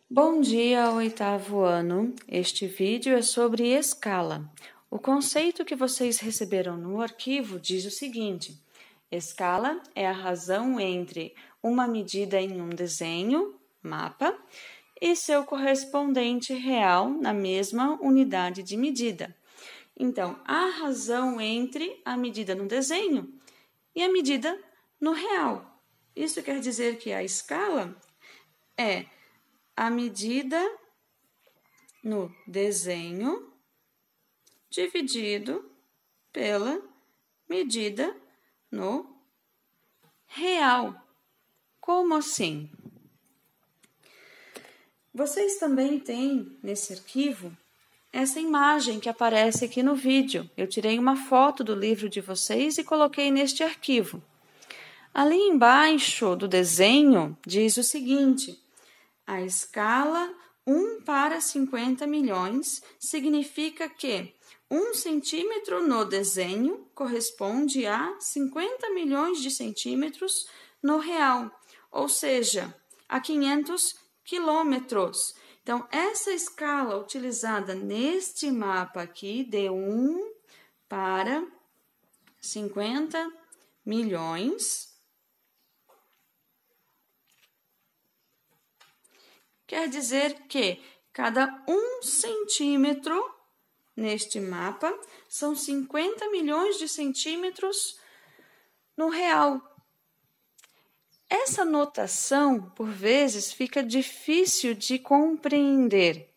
Bom dia, oitavo ano. Este vídeo é sobre escala. O conceito que vocês receberam no arquivo diz o seguinte: escala é a razão entre uma medida em um desenho, mapa, e seu correspondente real na mesma unidade de medida. Então, a razão entre a medida no desenho e a medida no real. Isso quer dizer que a escala é a medida no desenho dividido pela medida no real. Como assim? Vocês também têm nesse arquivo essa imagem que aparece aqui no vídeo. Eu tirei uma foto do livro de vocês e coloquei neste arquivo. Ali embaixo do desenho diz o seguinte: a escala 1 para 50 milhões significa que 1 centímetro no desenho corresponde a 50 milhões de centímetros no real, ou seja, a 500 quilômetros. Então, essa escala utilizada neste mapa aqui, de 1 para 50 milhões, quer dizer que cada 1 centímetro neste mapa são 50 milhões de centímetros no real. Essa notação, por vezes, fica difícil de compreender.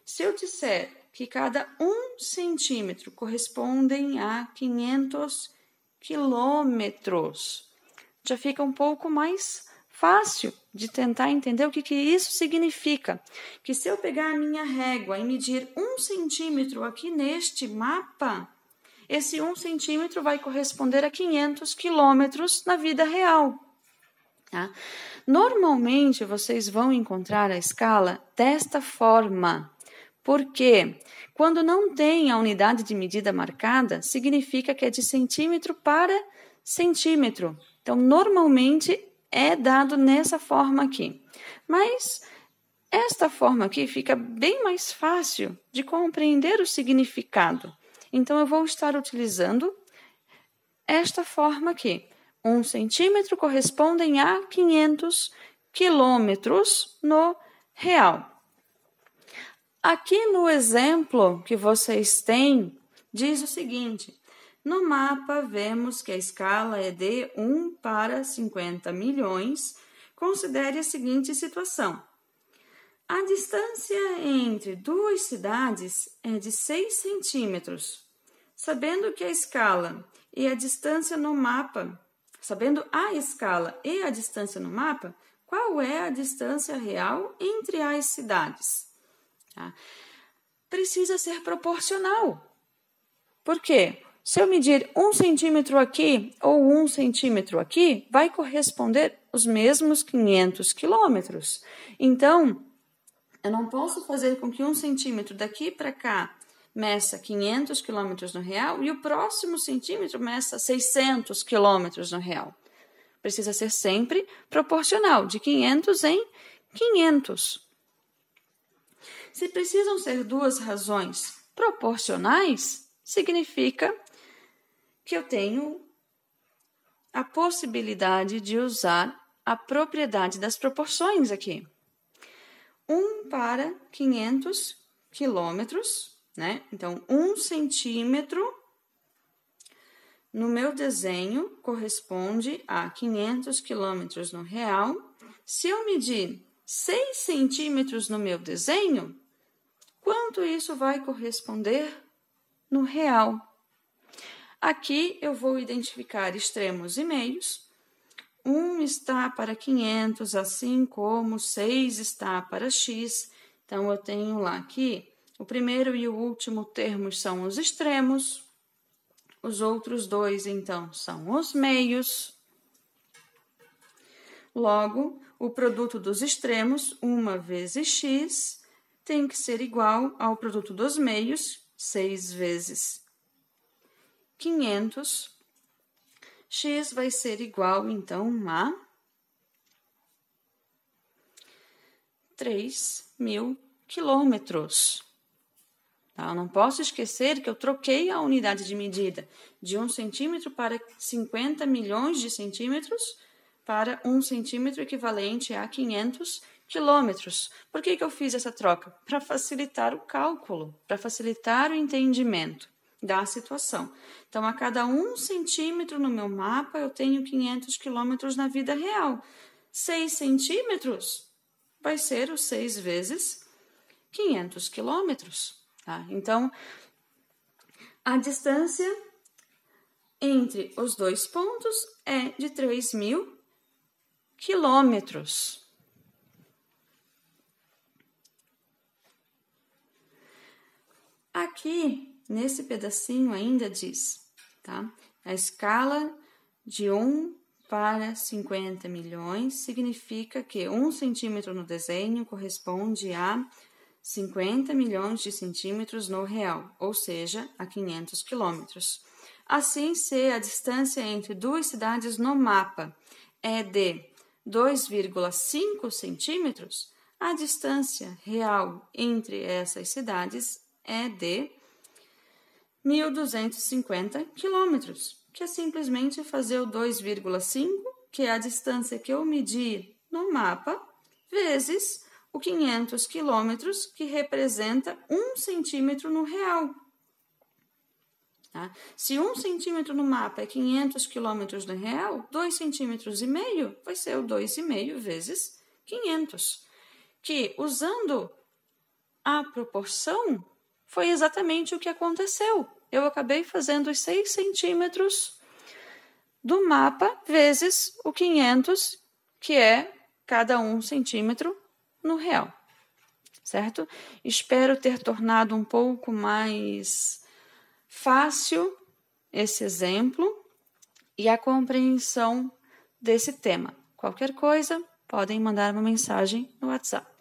Se eu disser que cada 1 centímetro corresponde a 500 quilômetros, já fica um pouco mais fácil de tentar entender o que isso significa. Que se eu pegar a minha régua e medir 1 centímetro aqui neste mapa, esse 1 centímetro vai corresponder a 500 quilômetros na vida real. Tá? Normalmente, vocês vão encontrar a escala desta forma, porque quando não tem a unidade de medida marcada, significa que é de centímetro para centímetro. Então, normalmente é dado nessa forma aqui. Mas esta forma aqui fica bem mais fácil de compreender o significado. Então, eu vou estar utilizando esta forma aqui. 1 centímetro corresponde a 500 quilômetros no real. Aqui no exemplo que vocês têm, diz o seguinte: no mapa, vemos que a escala é de 1 para 50 milhões. Considere a seguinte situação. A distância entre duas cidades é de 6 centímetros. Sabendo que a escala e a distância no mapa, qual é a distância real entre as cidades? Tá? Precisa ser proporcional. Por quê? Se eu medir 1 centímetro aqui ou 1 centímetro aqui, vai corresponder os mesmos 500 quilômetros. Então, eu não posso fazer com que 1 centímetro daqui para cá meça 500 quilômetros no real e o próximo centímetro meça 600 quilômetros no real. Precisa ser sempre proporcional, de 500 em 500. Se precisam ser duas razões proporcionais, significa que eu tenho a possibilidade de usar a propriedade das proporções aqui. 1 para 500 quilômetros, né? Então, 1 centímetro no meu desenho corresponde a 500 quilômetros no real. Se eu medir 6 centímetros no meu desenho, quanto isso vai corresponder no real? Aqui eu vou identificar extremos e meios. 1 está para 500, assim como 6 está para x. Então, eu tenho lá aqui, o primeiro e o último termos são os extremos. Os outros dois, então, são os meios. Logo, o produto dos extremos, 1 vezes x, tem que ser igual ao produto dos meios, 6 vezes 500. X vai ser igual, então, a 3.000 quilômetros. Tá? Eu não posso esquecer que eu troquei a unidade de medida de 1 centímetro para 50 milhões de centímetros para 1 centímetro equivalente a 500 quilômetros. Por que eu fiz essa troca? Para facilitar o cálculo, para facilitar o entendimento da situação. Então, a cada 1 centímetro no meu mapa, eu tenho 500 quilômetros na vida real. 6 centímetros vai ser os 6 vezes 500 quilômetros. Tá? Então, a distância entre os dois pontos é de 3.000 quilômetros. Aqui, nesse pedacinho ainda diz, tá? A escala de 1 para 50 milhões significa que 1 centímetro no desenho corresponde a 50 milhões de centímetros no real, ou seja, a 500 quilômetros. Assim, se a distância entre duas cidades no mapa é de 2,5 centímetros, a distância real entre essas cidades é de 1.250 quilômetros, que é simplesmente fazer o 2,5, que é a distância que eu medi no mapa, vezes o 500 quilômetros, que representa 1 centímetro no real. Tá? Se 1 centímetro no mapa é 500 quilômetros no real, 2,5 centímetros vai ser o 2,5 vezes 500, que, usando a proporção, foi exatamente o que aconteceu. Eu acabei fazendo os 6 centímetros do mapa vezes o 500, que é cada 1 centímetro no real, certo? Espero ter tornado um pouco mais fácil esse exemplo e a compreensão desse tema. Qualquer coisa, podem mandar uma mensagem no WhatsApp.